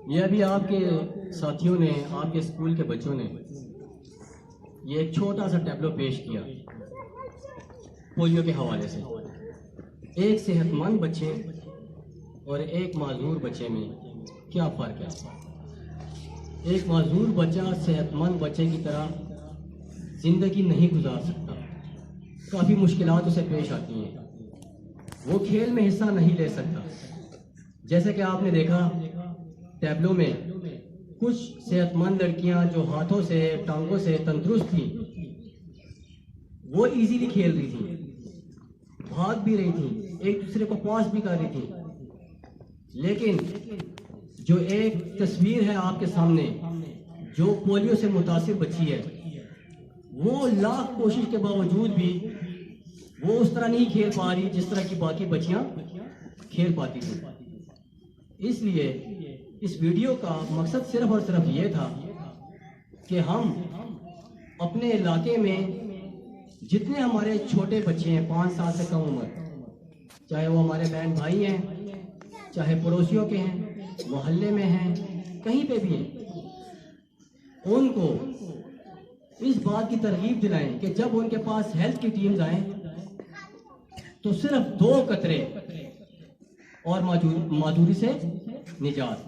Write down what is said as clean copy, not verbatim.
ये अभी आपके साथियों ने, आपके स्कूल के बच्चों ने ये एक छोटा सा टैबलो पेश किया पोलियो के हवाले से। एक सेहतमंद बच्चे और एक माजूर बच्चे में क्या फ़र्क है? एक माजूर बच्चा सेहतमंद बच्चे की तरह ज़िंदगी नहीं गुजार सकता, काफ़ी मुश्किलात उसे पेश आती हैं। वो खेल में हिस्सा नहीं ले सकता। जैसे कि आपने देखा टैबलो में कुछ सेहतमंद लड़कियां जो हाथों से टांगों से तंदुरुस्त थी, वो इजीली खेल रही थी, भाग भी रही थी, एक दूसरे को पास भी कर रही थी। लेकिन जो एक तस्वीर है आपके सामने, जो पोलियो से मुतासिर बच्ची है, वो लाख कोशिश के बावजूद भी वो उस तरह नहीं खेल पा रही जिस तरह की बाकी बच्चियां खेल पाती थी। इसलिए इस वीडियो का मकसद सिर्फ और सिर्फ ये था कि हम अपने इलाके में जितने हमारे छोटे बच्चे हैं 5 साल से कम उम्र, चाहे वो हमारे बहन भाई हैं, चाहे पड़ोसियों के हैं, मोहल्ले में हैं, कहीं पे भी हैं, उनको इस बात की तरगीब दिलाएं कि जब उनके पास हेल्थ की टीम्स आएं तो सिर्फ 2 कतरे और माजूरी से निजात।